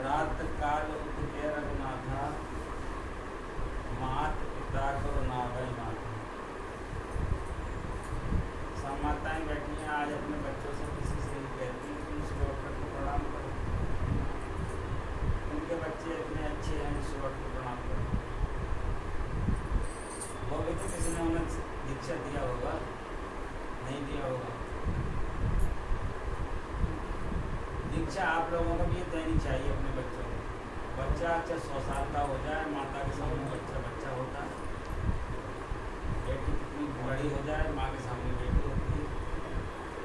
प्रात काल उठ के रघुनाथा, मात पिता को नागई माता। सब माताएं बैठी हैं, आज अपने बच्चों से किसी से ही कहती हैं कि उस डॉक्टर को प्रणाम करो, उनके बच्चे इतने अच्छे हैं, उस डॉक्टर को प्रणाम करो। वो भी तो किसी ने उन्हें दीक्षा दिया होगा, नहीं दिया होगा। दीक्षा आप लोगों को भी देनी चाहिए अपने बच्चों को। बच्चा अच्छा 100 साल का हो जाए, माता के सामने बच्चा बच्चा होता है, बेटी कितनी बड़ी हो जाए, माँ के सामने बेटी होती है।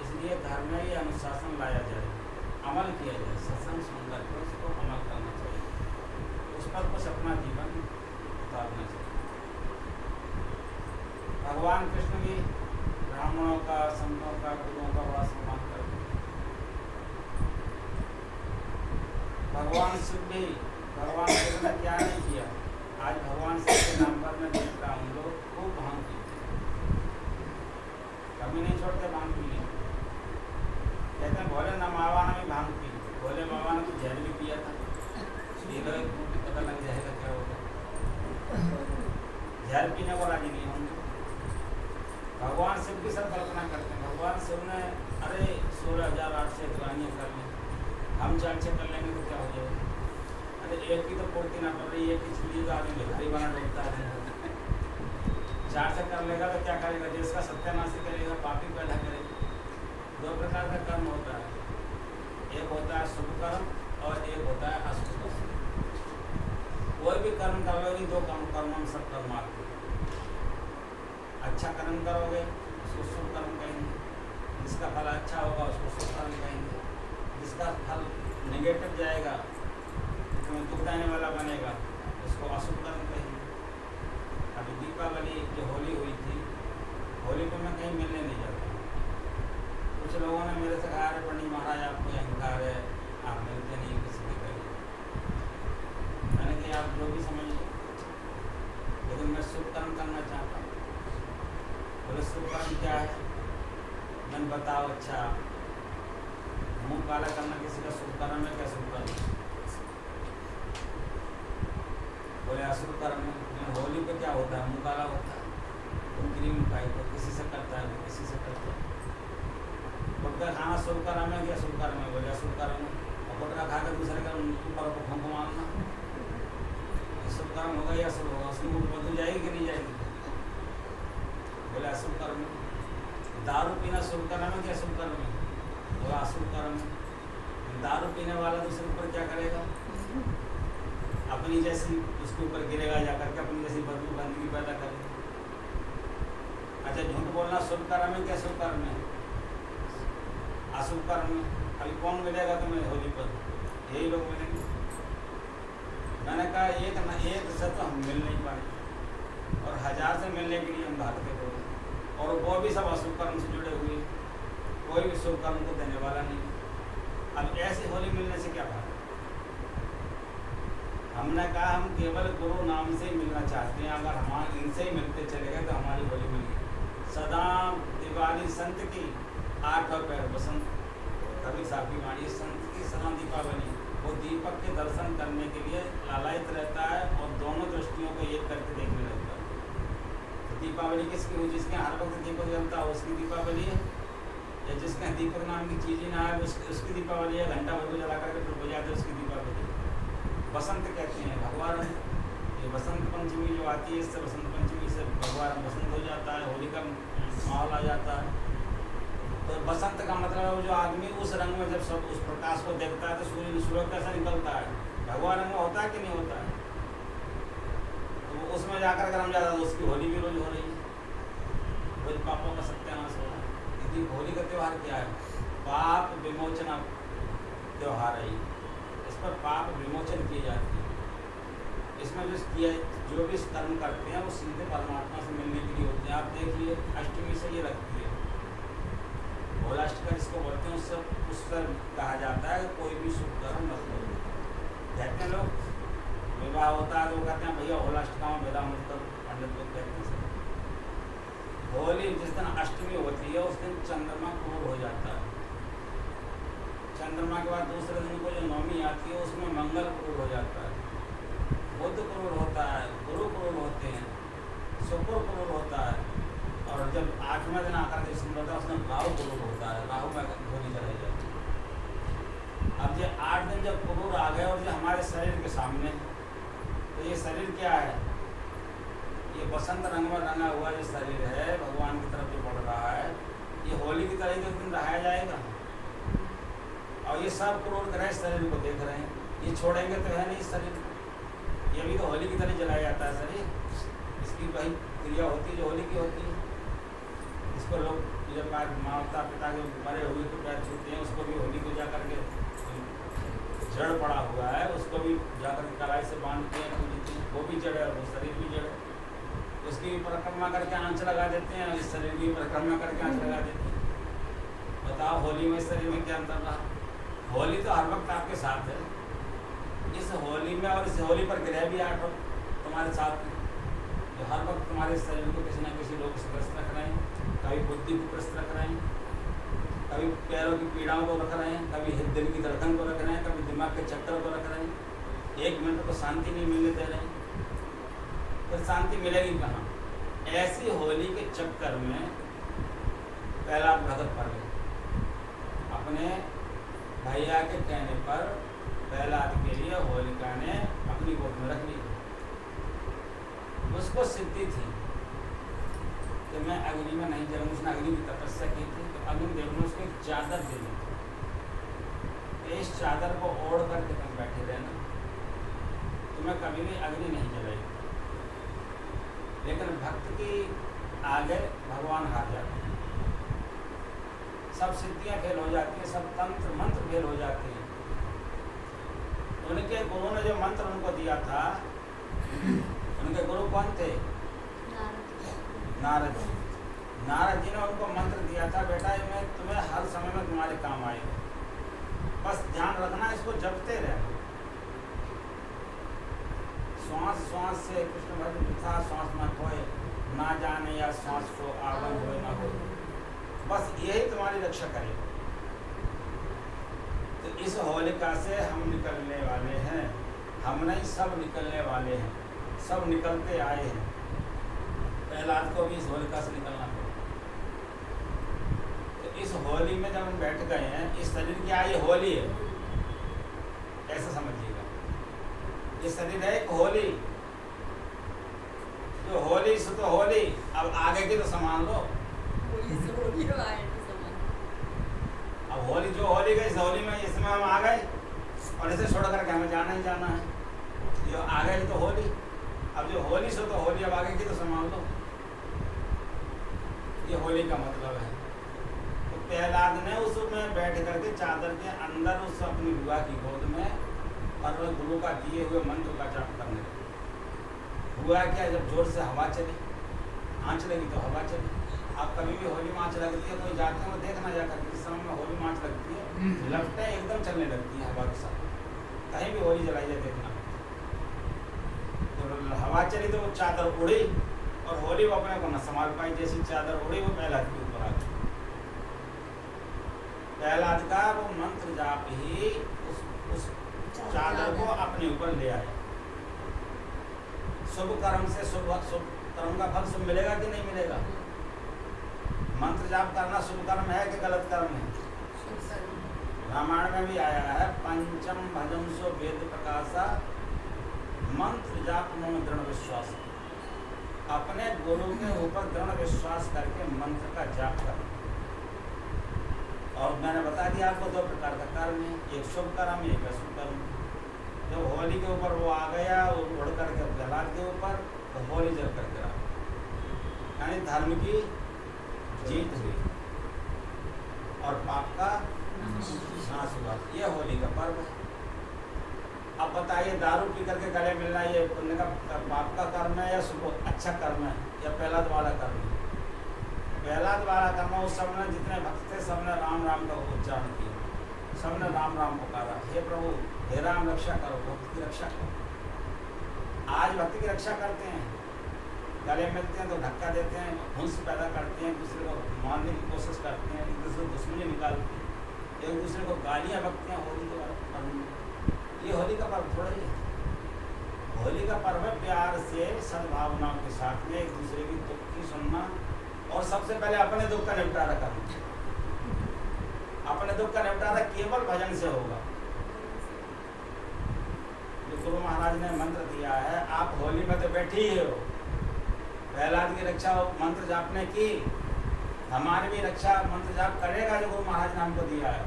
इसलिए धर्म में ये अनुशासन लाया जाए, अमल किया जाए, सत्संग सुनकर के उसको अमल करना चाहिए, उस पर कुछ अपना जीवन उतारना चाहिए। भगवान कृष्ण भी ब्राह्मणों का, संतों का, गुरुओं का बड़ा सम्मान करते। भगवान शिव भी, भगवान शिव ने क्या नहीं किया। आज भगवान शिव के नाम पर मैं देखता हूँ लोग खूब भांग पीते, कभी नहीं छोड़ते भांग पीने। कहते हैं भोले ना बाबा ने भी भांग पी, भोले बाबा ने तो जहर भी पिया था, पता लग जाएगा क्या होगा। जहर पीने को राजी नहीं होंगे। भगवान शिव की सब कल्पना करते हैं। भगवान शिव ने अरे 16,800 दुआनियाँ कर ली, हम 4-6 कर लेंगे तो क्या हो जाएगा। अरे एक की तो पूर्ति ना कर रही, एक की छिड़ी तो आदमी भिखारी बना डूबता है। 4 से कर लेगा तो क्या करेगा, देश का सत्यानाश करेगा, पापी पैदा करेगा। 2 प्रकार का कर्म होता है, एक होता है शुभ कर्म और एक होता है अशुभ कर्म। कोई भी कर्म कर लो, 2 कर्म हम सब कर्म आते हैं। अच्छा कर्म करोगे उसको शुभ कर्म कहेंगे, जिसका फल अच्छा होगा उसको शुभ कर्म कहेंगे, जिसका फल नेगेटिव जाएगा, जो दुख देने वाला बनेगा, उसको अशुभ कर्म कहेंगे। अभी दीपावली जो होली हुई थी, होली को मैं कहीं मिलने नहीं जाता। कुछ लोगों ने मेरे से कहा, अरे पंडित महाराज आपको अहंकार है, आप मिलते नहीं किसी के करीब। मैंने कहा आप जो भी समझ लो, लेकिन मैं शुभ कर्म करना चाहता हूँ। बोले शुभ कर्म क्या है? मैंने बताओ। अच्छा, मुँह काला करना किसी का शुभ कर्म है क्या? शुभ कर्म। बोले अशुभ कर्म है। होली पे क्या होता है? मुँह काला होता है, तो क्रीम खाई तो किसी से करता है, किसी से करता है। गुटखा खाना शुभ कर्म है क्या? शुभ कर्म है। बोले अशुभ कर्म है। और गुटखा खा कर दूसरे का ऊपर को फूंक मारना शुभ कर्म होगा या अशुभ होगा? उसकी मुँह बदल जाएगी कि नहीं जाएगी? बोले अशुभ कर्म है। दारू पीना शुभ कर्म है क्या? शुभ कर्म है। बोला अशुभ कर्म है। दारू पीने वाला दूसरे ऊपर क्या करेगा? अपनी जैसी उसके ऊपर गिरेगा, जाकर के अपनी जैसी बदबू गंदगी पैदा करेगा। अच्छा, झूठ बोलना शुभ कर्म है क्या? शुभ कर्म है। अशुभ कर्म है। अभी कौन मिलेगा तुम्हें होली पर? यही लोग मिलेंगे। मैंने कहा एक से तो हम मिल नहीं पाए, और 1000 से मिलने के लिए हम भागते थे, और वो भी सब अशुभ कर्म से जुड़े हुए, कोई भी शुभ कर्म को देने वाला नहीं। अब ऐसी होली मिलने से क्या बात? हमने कहा हम केवल गुरु नाम से ही मिलना चाहते हैं। अगर हम इनसे ही मिलते चले गए तो हमारी होली मिल गई। सदा दिवाली संत की, 8 पैर बसंत, कभी साफी मारी संत की सदा दीपावली। वो दीपक के दर्शन करने के लिए लालायित रहता है, और दोनों दृष्टियों को एक करके देखने लगता है। तो दीपावली किसकी हुई? जिसके हर वक्त दीपक जलता हो उसकी दीपावली है, या जिसके दीपक नाम की चीज़ ही ना है उसकी दीपावली है। घंटा भर को जला करके फिर बजा दे उसकी दीपावली। बसंत कहते हैं भगवान, ये बसंत पंचमी जो आती है, इससे बसंत पंचमी से भगवान बसंत हो जाता है, होली का माहौल आ जाता है। तो बसंत का मतलब है जो आदमी उस रंग में जब सब उस प्रकाश को देखता है तो सूर्य कैसा निकलता है, भगवान रंग में होता है कि नहीं होता है? तो उसमें जाकर अगर हम जाता तो उसकी होली भी रोज हो रही है, रोज पापों का सत्यानाश हो रहा है। यदि होली का त्यौहार क्या है? पाप विमोचन त्यौहार है। इस पर पाप विमोचन की जाती है। इसमें जो भी कर्म करते हैं वो सीधे परमात्मा से मिलने के लिए होते हैं। आप देखिए, अष्टमी से ये रखती है, भोलाष्टकर इसको बोलते हैं। उससे कहा जाता है कोई भी शुभ कर्म मत करो। कहते हैं लोग, विवाह होता है तो कहते हैं भैया भोलाष्टका में विदा मत करो, पंडित लोग कहते हैं। होली जिस दिन अष्टमी होती है उस दिन चंद्रमा क्रूर हो जाता है। चंद्रमा के बाद दूसरे दिन को जो नवमी आती है उसमें मंगल क्रूर हो जाता है, बुध क्रूर होता है, गुरु क्रूर होते हैं, शुक्र क्रूर होता है, और जब 8वें दिन आकर के सुंदर होता है उसमें राहु क्रूर होता है, राहु में धोनी चलाई जाती है। अब ये 8 दिन जब क्रूर आ गए और जो हमारे शरीर के सामने, तो ये शरीर क्या है, ये बसंत रंग में रंगा हुआ जो शरीर है भगवान की तरफ जो बढ़ रहा है, ये होली की तरह एक दिन रहाया जाएगा। और ये सब क्रूर ग्रह शरीर को देख रहे हैं, ये छोड़ेंगे तो है नहीं शरीर, ये भी तो होली की तरह जलाया जाता है शरीर, इसकी वही क्रिया होती है जो होली की होती है। इसको लोग जब माता पिता के मरे हुए तो पैर छूते हैं, उसको भी होली को जा करके जड़ पड़ा हुआ है, उसको भी जाकर कलाई से बांधते हैं, पूजते हैं, वो भी जड़ है, वो शरीर भी जड़ है, उसकी भी परिक्रमा करके आंच लगा देते हैं, इस शरीर की परिक्रमा करके आंच लगा देते हैं। बताओ होली में शरीर में क्या अंतर रहा। होली तो हर वक्त आपके साथ है, इस होली में और इस होली पर ग्रह भी 8 वक्त तुम्हारे साथ हैं, जो हर वक्त तुम्हारे शरीर को किसी न किसी रोग से ग्रस्त रख रहे हैं, कभी बुद्धि को ग्रस्त रख रहे हैं, कभी पैरों की पीड़ाओं को रख रहे हैं, कभी दिल की धड़कन को रख रहे हैं, कभी दिमाग के चक्कर को रख रहे हैं, 1 मिनट को शांति नहीं मिलने दे रहे हैं, फिर शांति मिलेगी कहाँ। ऐसी होली के चक्कर में प्रहलाद भगत पड़ गए, अपने भैया के कहने पर प्रहलाद के लिए होलिका ने अपनी गोद में रख ली। उसको सिद्धि थी कि मैं अग्नि में नहीं जलूंगा, उसने अग्नि की तपस्या की थी, तो अग्निदेव ने उसको एक चादर दी थी, इस चादर को ओढ़ करके तुम बैठे रहना, तुम्हें कभी भी अग्नि नहीं जलाएगी। लेकिन भक्त की आगे भगवान हार जाते हैं, सब सिद्धियां फेल हो जाती हैं, सब तंत्र मंत्र फेल हो जाते हैं। उनके गुरु ने जो मंत्र उनको दिया था, उनके गुरु कौन थे? नारद जी। नारद जी ने उनको मंत्र दिया था, बेटा मैं तुम्हें हर समय में तुम्हारे काम आएगा, बस ध्यान रखना, इसको जपते रहना। श्वास श्वास से कृष्ण भक्त मिथा श्वास न खोए, ना जाने या श्वास को आवन हो ना हो, बस यही तुम्हारी रक्षा करेगा। तो इस होलिका से हम निकलने वाले हैं, हम नहीं सब निकलने वाले हैं, सब निकलते आए हैं। प्रहलाद को भी इस होलिका से निकलना पड़ेगा। तो इस होली में जब हम बैठ गए हैं, इस शरीर की ये होली है, ऐसा समझिएगा, ये शरीर है एक होली, तो होली से तो होली, अब आगे की तो सामान लो। अब होली जो होली गई, इस होली में इसमें हम आ गए और इसे छोड़ करके हमें जाना ही जाना है, ये आ गई तो होली, अब जो होली से तो होली, अब आगे की तो सामान लो, ये होली का मतलब है। तो प्रहलाद ने उसमें बैठ करके चादर के अंदर उस अपनी बुआ की गोद में और गुरु का दिए हुए मंत्र का जाप करने लगे। हुआ क्या, जब जोर से हवा चली, आँच लगी तो हवा चली। आप कभी भी होली में आँच लगती है, कोई जाते हैं वो देखना जाकर के, इस समय में होली में आँच लगती है, लपटें एकदम चलने लगती है हवा के साथ, कहीं भी होली जलाई जाए देखना। तो हवा चली तो वो चादर उड़ी और होली वो अपने को न संभाल पाई, जैसी चादर उड़ी वो प्रहलाद के ऊपर आ गई। प्रहलाद का वो मंत्र जाप ही उस चादर को अपने ऊपर ले आए। शुभ कर्म से शुभ कर्म का फल शुभ मिलेगा कि नहीं मिलेगा? मंत्र जाप करना शुभ कर्म है कि गलत कर्म है? रामायण में भी आया है, पंचम भजन सो वेद प्रकाशा, मंत्र जाप में दृढ़ विश्वास। अपने गुरु के ऊपर दृढ़ विश्वास करके मंत्र का जाप करना। और मैंने बता दिया आपको 2 प्रकार का कर्म है, एक शुभ कर्म, एक अशुभ कर्म। जब होली के ऊपर वो आ गया, वो उड़ करके प्रहलाद के ऊपर, तो होली जल करके रहा, यानी धर्म की जीत हुई और पाप का नाश हुआ। ये होली का पर्व है। अब बताइए, दारू पी करके गले मिलना ये पुण्य का पाप का कर्म है या शुभ अच्छा कर्म है या प्रहलाद वाला कर्म है? प्रहलाद वाला कर्म, उस समय जितने भक्त थे सबने राम राम का उच्चारण किया, सबने राम राम पुकारा, हे प्रभु हे राम रक्षा करो, भक्त की रक्षा करो। आज भक्त की रक्षा करते हैं, गले मिलते हैं तो धक्का देते हैं, हुंस पैदा करते हैं, दूसरे को मारने की कोशिश करते हैं, एक दूसरे को दुश्मनी निकालते हैं। एक दूसरे को गालियाँ बकते हैं होली के पर्व। ये होली का पर्व थोड़ा ही है। होली का पर्व है प्यार से सद्भावनाओं के साथ में एक दूसरे की दुख की सुनना और सबसे पहले अपने दुख का निपटारा करना। अपने दुख का निपटारा केवल भजन से होगा। जो गुरु महाराज ने मंत्र दिया है, आप होली में तो बैठे ही हो, प्रहलाद की रक्षा मंत्र जापने की, हमारी भी रक्षा मंत्र जाप करेगा जो गुरु महाराज ने हमको दिया है।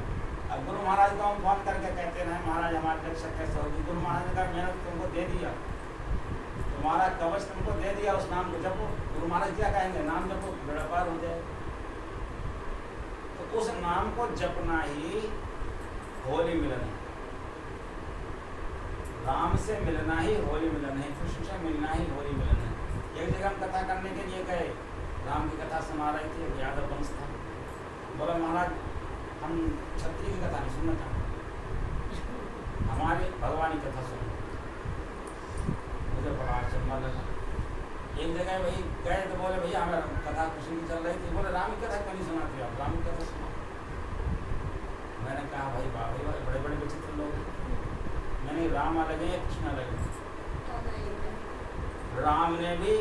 अब गुरु महाराज को हम फोन करके कहते हैं महाराज हमारी रक्षा कैसे होगी, गुरु महाराज ने कहा मैंने तुमको दे दिया, तुम्हारा कवच तुमको दे दिया, उस नाम को जपो। गुरु महाराज क्या कहेंगे, नाम जपो बेड़ा पार हो जाए। तो उस नाम को जपना ही होली मिलन है। राम से मिलना ही होली मिलन है, कृष्ण से मिलना ही होली मिलन है। एक जगह हम कथा करने के लिए गए, राम की कथा सुना रहे थे, यादव वंश था। बोला महाराज हम क्षत्रिय की कथा नहीं सुनना चाहते, हमारे भगवान की कथा सुनो। मुझे बड़ा अचंभा लगा। एक जगह वही गए तो बोले भैया हमें कथा कृष्ण की चल रही थी, बोले राम की कथा क्यों नहीं सुनाते आप, राम की कथा सुना। मैंने कहा भाई भाई बड़े बड़े विचित्र लोग, मैंने राम अलग है कृष्ण अलग है। राम ने भी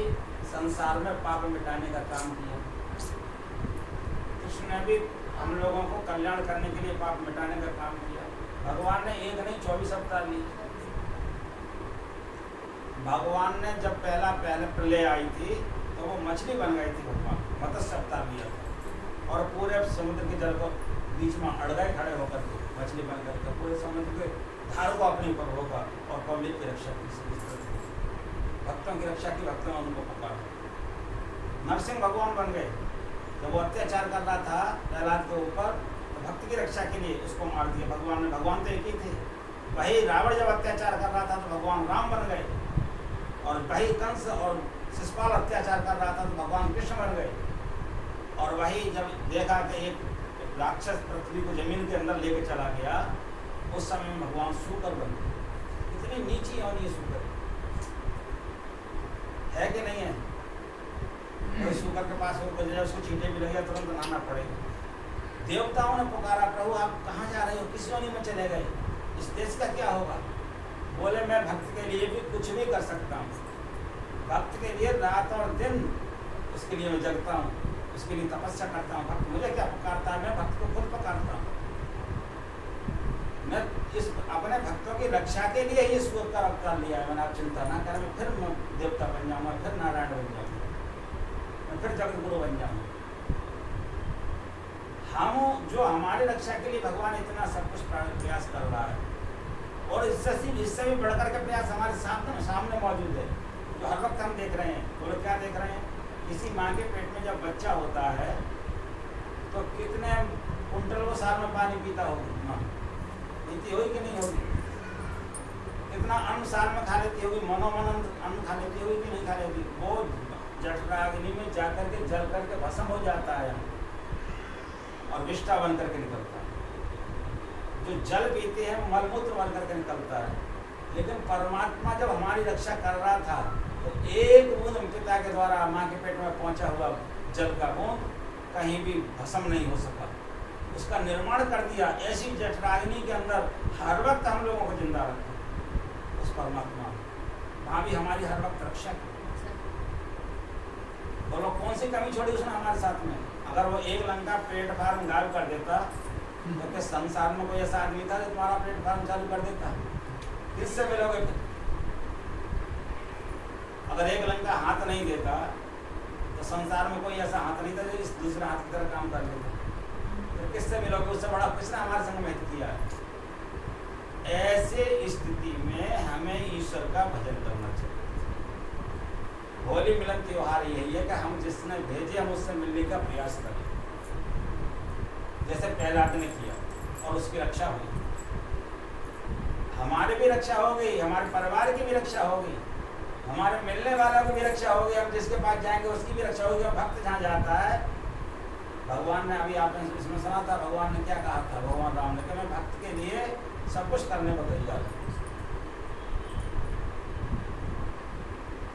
संसार में पाप मिटाने का काम किया, कृष्ण ने भी हम लोगों को कल्याण करने के लिए पाप मिटाने का काम किया। भगवान ने एक नहीं 24 अवतार लिए। भगवान ने जब पहले प्रलय आई थी तो वो मछली बन गई थी, भगवान मत्स्य अवतार लिया था और पूरे समुद्र के जल को बीच में अड़ गए खड़े होकर के, मछली बन करके पूरे समुद्र के धार को अपने ऊपर होगा और पब्लिक की रक्षा की, भक्तों की रक्षा की, भक्तों ने उनको पकड़ा। नरसिंह भगवान बन गए, जब वो अत्याचार कर रहा था प्रहलाद के ऊपर तो भक्त की रक्षा के लिए उसको मार दिया भगवान ने। भगवान तो एक ही थे। वही रावण जब अत्याचार कर रहा था तो भगवान राम बन गए, और वही कंस और शिशुपाल अत्याचार कर रहा था तो भगवान कृष्ण बन गए। और वही जब देखा कि एक राक्षस पृथ्वी को जमीन के अंदर लेके चला गया, उस समय में भगवान शूकर बन गए। इतनी नीची होनी है शूकर, है कि नहीं है? कोई शूकर के पास हो जाए, उसको चींटे भी लगे तुरंत नहाना पड़ेगा। देवताओं ने पुकारा प्रभु आप कहाँ जा रहे हो, किस योनि में चले गए, इस देश का क्या होगा? बोले मैं भक्त के लिए भी कुछ भी कर सकता हूँ, भक्त के लिए रात और दिन उसके लिए मैं जगता हूँ, उसके लिए तपस्या करता हूँ। भक्त मुझे क्या पुकारता है, मैं भक्त को खुद पुकारता हूँ। मैं इस अपने भक्तों की रक्षा के लिए ही ईश्वर का अवतार लिया है। मैंने आप चिंता ना करें, मैं फिर देवता बन जाऊँगा, फिर नारायण बन जाऊँगा, मैं फिर जगत गुरु बन जाऊँगा। हम जो हमारी रक्षा के लिए भगवान इतना सब कुछ प्रयास कर रहा है, और इससे भी बढ़कर के प्रयास हमारे सामने मौजूद है, जो हर वक्त हम देख रहे हैं। वो लोग क्या देख रहे हैं? किसी माँ के पेट में जब बच्चा होता है तो कितने कुंटल वो साल में पानी पीता होगी माँ, पीती होगी कि नहीं होगी? कितना अन्न साल में खा लेती होगी, मनोमन अन्न खा लेती होगी कि नहीं खा लेती? वो जठराग्नि में जाकर के जल करके भस्म हो जाता है और विष्ठा बन करके निकलता है। जो जल पीते हैं मलमूत्र बन करके निकलता है। लेकिन परमात्मा जब हमारी रक्षा कर रहा था तो एक बूंद पिता के द्वारा माँ के पेट में पहुंचा हुआ जल का बूंद कहीं भी भस्म नहीं हो सका, उसका निर्माण कर दिया। ऐसी जठराग्नि के अंदर हर वक्त हम लोगों को जिंदा रखा उस परमात्मा, वहाँ भी हमारी हर वक्त रक्षा की। बोलो कौन सी कमी छोड़ी उसने हमारे साथ में? अगर वो एक लंका प्लेटफार्म गायब कर देता तो क्या संसार में कोई ऐसा आदमी था जो तुम्हारा प्लेटफार्म चालू कर देता? किससे मिलोगे फिर? अगर एक लंका हाथ नहीं देता तो संसार में कोई ऐसा हाथ नहीं था जो इस दूसरे हाथ की तरह काम कर लेता। तो किससे मिलोगे? उससे बड़ा किसने हमारे संग में किया है? ऐसे स्थिति में हमें ईश्वर का भजन करना चाहिए। होली मिलन त्योहार यही है कि हम जिसने भेजे हम उससे मिलने का प्रयास करें, जैसे प्रहलाद ने किया और उसकी रक्षा हुई। हमारी भी रक्षा हो गई, हमारे परिवार की भी रक्षा हो गई, हमारे मिलने वालों की भी रक्षा हो गई, हम जिसके पास जाएंगे उसकी भी रक्षा होगी। भक्त जहाँ जाता है, भगवान ने अभी आपने इसमें सुना था, भगवान ने क्या कहा था? भगवान राम ने कहा मैं भक्त के लिए सब कुछ करने को तैयार हूँ।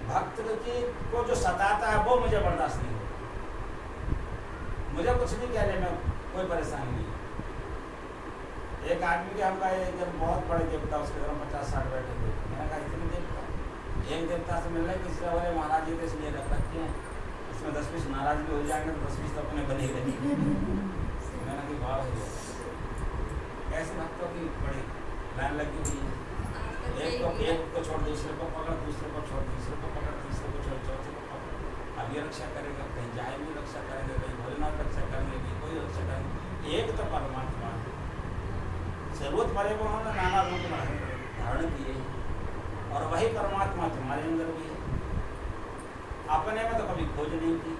भक्त को जो सताता है वो मुझे बर्दाश्त नहीं होता। मुझे कुछ भी कह ले, मैं कोई परेशानी नहीं। एक आदमी के हम कहे जब बहुत बड़े देवता उसके घर में 50-60 बैठे थे, मैंने कहा इतने देवता, एक देवता से मिलने किसी बोले महाराज जी तो इसलिए रख रखे हैं, इसमें 10-20 नाराज भी हो जाएंगे तो 10-20 तो अपने बने ही रहेंगे। मैंने कहा भाव है, ऐसे भक्तों की बड़ी लाइन लगी हुई है। एक को छोड़ दूसरे को पकड़, दूसरे को छोड़ तीसरे को पकड़, तीसरे को छोड़ चौथे को पकड़। अब ये रक्षा करेगा, कहीं जाए भी रक्षा करेंगे, कहीं भोलेनाथ रक्षा करेंगे, कहीं कोई रक्षा करेंगे। एक तो परमात्मा है, जरूरत पड़े वो उन्होंने नाना रूप धारण किए और वही परमात्मा तुम्हारे अंदर भी है। अपने में तो कभी खोज नहीं की,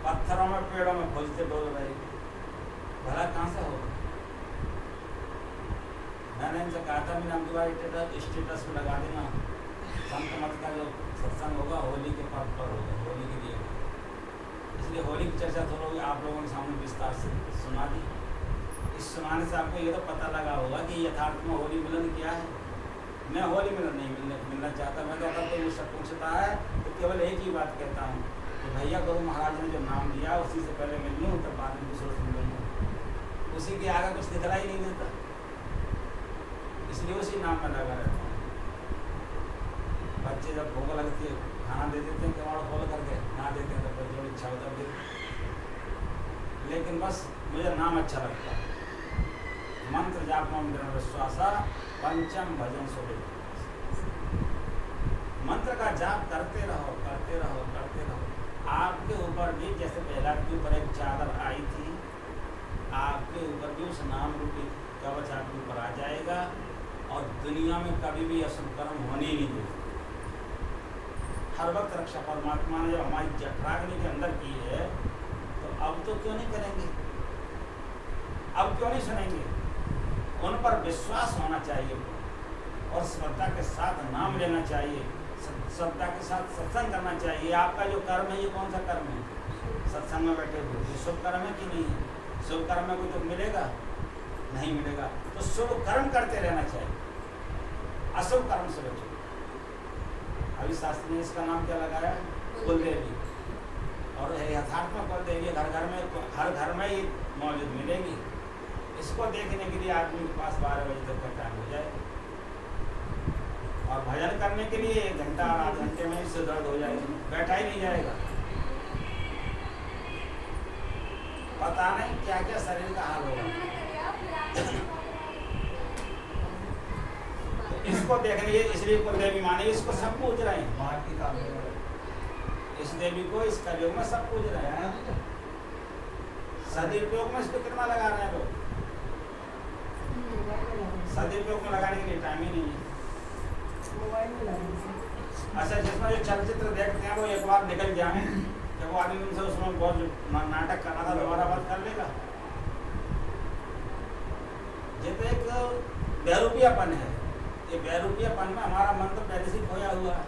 पत्थरों में पेड़ों में खोजते डोल रहे, भला कहाँ से होगा। मैंने इनसे कहा था मैंने अपना स्टेटस पे लगा देना, संत मत का जो सत्संग होगा होली के पर्व पर होगा, होली के लिए होगा। इसलिए होली की चर्चा थोड़ा आप लोगों के सामने विस्तार से सुना दी। इस सुनाने से आपको ये तो पता लगा होगा कि यथार्थ में होली मिलन क्या है। मैं होली मिलन नहीं मिलना चाहता, मैं तो अगर कोई मुझसे पूछता है तो केवल एक ही बात कहता हूँ कि भैया गुरु महाराज ने जो नाम दिया उसी से पहले मिल लूँ, तब बाद में दूसरों से मिलूँगा। उसी के आगे कुछ दिखला ही नहीं देता, इसलिए उसी नाम में लगा रहता हूँ। बच्चे जब भूख लगती है खाना दे देते हैं, केवाड़ खोल करके ना देते हैं तो फिर जो इच्छा होता है, लेकिन बस मुझे नाम अच्छा लगता है। मंत्र जाप में दृढ़ विश्वासा पंचम भजन सुबे। मंत्र का जाप करते रहो करते रहो करते रहो। आपके ऊपर भी जैसे पहला के ऊपर एक चादर आई थी, आपके ऊपर भी उस नाम रूपी कवच आपके ऊपर आ जाएगा और दुनिया में कभी भी अशुभ कर्म होने ही नहीं देगा। हर वक्त रक्षा परमात्मा ने जब हमारी जठराग्नि के अंदर की है तो अब तो क्यों नहीं करेंगे, अब क्यों नहीं सुनेंगे। उन पर विश्वास होना चाहिए और श्रद्धा के साथ नाम लेना चाहिए, श्रद्धा के साथ सत्संग करना चाहिए। आपका जो कर्म है ये कौन सा कर्म है, सत्संग में बैठे हुए, ये शुभ कर्म है कि नहीं है। शुभ कर्म में कोई तो मिलेगा नहीं मिलेगा, तो शुभ कर्म करते रहना चाहिए, अशुभ कर्म से बचो। अभी शास्त्री ने इसका नाम क्या लगाया, कुलदेवी, और यथार्थ में कुलदेवी हर घर में ये मौजूद मिलेगी। इसको देखने के लिए आदमी के पास 12 बजे तक का टाइम हो जाए और भजन करने के लिए 1 घंटा और आध घंटे में इससे दर्द हो जाएगा, बैठा ही नहीं जाएगा। पता नहीं क्या क्या शरीर का हाल होगा। इसको देखने के इसलिए कुलदेवी माने, इसको सब पूज रहे हैं, इस देवी को इस कलयुग में सब पूज रहे हैं। सदुपयोग में इसको कितना लगा रहे हैं लोग, सदुपयोग में लगाने के लिए टाइम ही नहीं है। अच्छा, जिसमें जो चलचित्र देखते हैं वो एक बार निकल जाए, जब वो आदमी उनसे उसमें बहुत नाटक करना था दोबारा बात कर लेगा। ये तो एक बेरूपियापन है, ये बेरूपियापन में हमारा मन तो पहले से खोया हुआ है।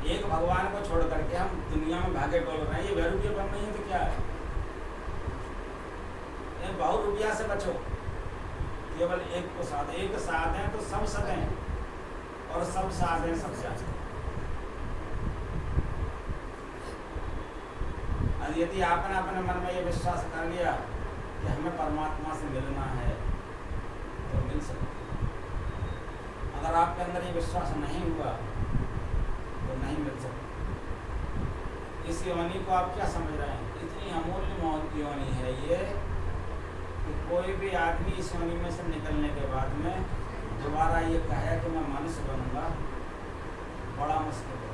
एक भगवान को छोड़ करके हम दुनिया में भागे डोल रहे हैं, ये बेरूपियापन नहीं है तो क्या है। बहुत रुपया से बचो, केवल एक को साथ, एक साथ हैं तो सब सद हैं और सब साथ हैं सब जाते। यदि आपने अपने मन में ये विश्वास कर लिया कि हमें परमात्मा से मिलना है तो मिल सकते। अगर आपके अंदर ये विश्वास नहीं हुआ तो नहीं मिल सकता। इस योनि को आप क्या समझ रहे हैं, इतनी अमूल्य योनि है ये कि कोई भी आदमी इस योनि में से निकलने के बाद में दोबारा ये कहे कि मैं मनुष्य बनूंगा, बड़ा मुश्किल है।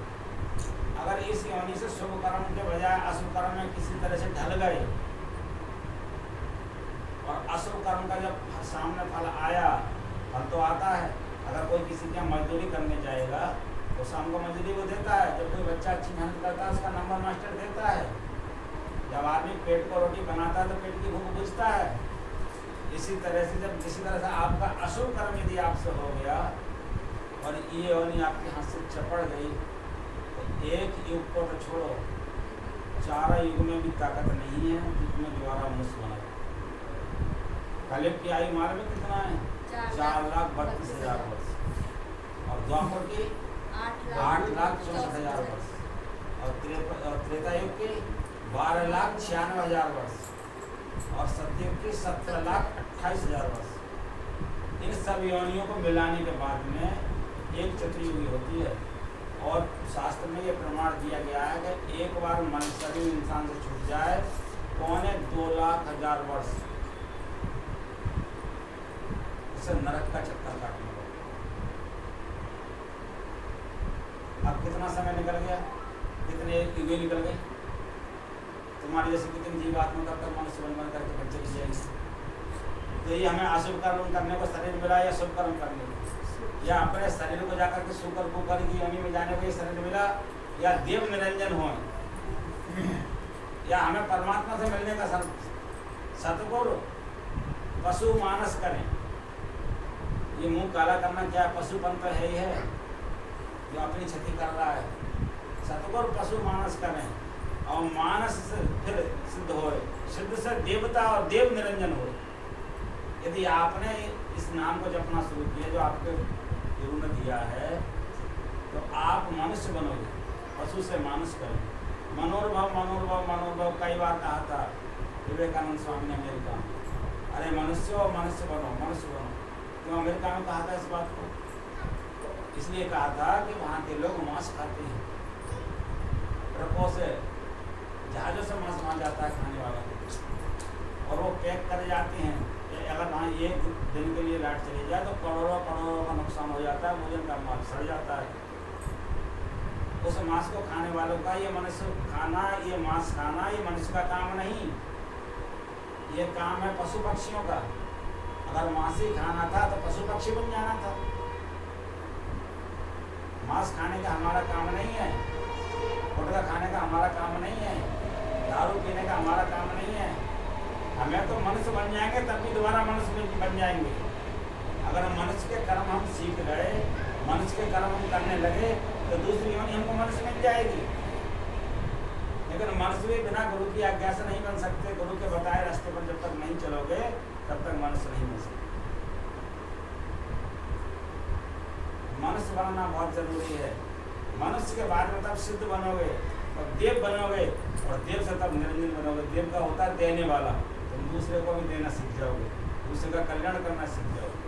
अगर इस योनि से शुभ कर्म के बजाय अशुभ कर्म में किसी तरह से ढल गए और अशुभ कर्म का जब सामने फल आया, फल तो आता है, अगर कोई किसी के मजदूरी करने जाएगा तो शाम को मजदूरी वो देता है। जब कोई बच्चा अच्छी मेहनत करता है उसका नंबर मास्टर देता है। जब आदमी पेट को रोटी बनाता है तो पेट की भूख बुझता है। इसी तरह से जब किसी तरह से आपका अशुभ कर्म यदि आपसे हो गया और ये योनि आपके हाथ से चपड़ गई तो एक युग को तो छोड़ो, 4 युग में भी ताकत नहीं है जिसमें दोबारा मनुष्य बना। कलयुग की आयु मार्ग में कितना है, 4,32,000 वर्ष, और द्वापर की 8,64,000 वर्ष, और त्रेता युग की 12,96,000 वर्ष, और सत्ययुग की 17,28,000 वर्ष। इन सब योनियों को मिलाने के बाद में एक चतुर्युगी होती है। और शास्त्र में ये प्रमाण दिया गया है कि एक बार मन शरीर इंसान से छूट जाए 2,50,000 वर्ष उसे नरक का चक्कर काटना पड़ेगा। अब कितना समय निकल गया, कितने युगे निकल गए, तुम्हारे जैसे कितने जीवात्मा का कर्म मनुष्य बन करके बच्चे की जाएंगे। तो ये हमें अशुभ कर्म करने को शरीर मिला या शुभ कर्म करने को, या अपने शरीर को जाकर के शुकर कुकर की योनि में जाने को ये शरीर मिला, या देव निरंजन हो, या हमें परमात्मा से मिलने का सतगुरु पशु मानस करें। ये मुंह काला करना क्या पशुपन तो है ही है जो अपनी क्षति कर रहा है। सतगुरु पशु मानस करें और मानस से फिर सिद्ध होए, सिद्ध से देवता और देव निरंजन हो। यदि आपने इस नाम को जपना शुरू किया जो आपके गुरु ने दिया है, तो आप मनुष्य बनोगे, पशु से मानुष करेंगे। मनोरभव मनोरभव मनोरभव कई बार कहा था विवेकानंद स्वामी ने अमेरिका में, अरे मनुष्य हो मनुष्य बनो, मनुष्य बनो। क्यों अमेरिका में कहा था इस बात को? इसलिए कहा था कि वहाँ के लोग मांस खाते हैं, ट्रकों से जहाज़ों से मांस वहाँ जाता है खाने वाला, और वो पैक कर जाते हैं। अगर वहाँ एक दिन के लिए लाइट चली जाए तो करोड़ों करोड़ों का नुकसान हो जाता है, भोजन का माल सड़ जाता है। उस मांस को खाने वालों का ये मनुष्य खाना, ये मांस खाना, ये मनुष्य का काम नहीं, ये काम है पशु पक्षियों का। अगर मांस ही खाना था तो पशु पक्षी बन जाना था। मांस खाने का हमारा काम नहीं है, गुटखा खाने का हमारा काम नहीं है, दारू पीने का हमारा काम नहीं है। हमें तो मनुष्य बन जाएंगे तब भी दोबारा मनुष्य बन जाएंगे। अगर मनुष्य के कर्म हम सीख गए, मनुष्य के कर्म हम करने लगे, तो दूसरी योनि हमको मनुष्य मिल जाएगी। लेकिन मनुष्य भी बिना गुरु की आज्ञा से नहीं बन सकते। गुरु के बताए रास्ते पर जब तक नहीं चलोगे तब तक मनुष्य नहीं बन सकते। मनुष्य बनना बहुत जरूरी है। मनुष्य के बाद में तब सिद्ध बनोगे, तब देव बनोगे, और देव से तब निरंजन बनोगे। देव का होता है देने वाला, तुम दूसरे को भी देना सीख जाओगे, दूसरे का कल्याण करना सीख जाओगे।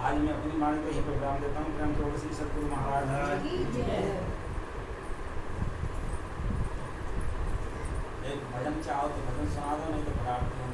आज मैं अपनी वाणी को ही प्रोग्राम देता हूँ। प्रेम से श्री सतगुरु महाराज एक भजन चाहो तो भजन सुना दो, नहीं तो प्रार्थना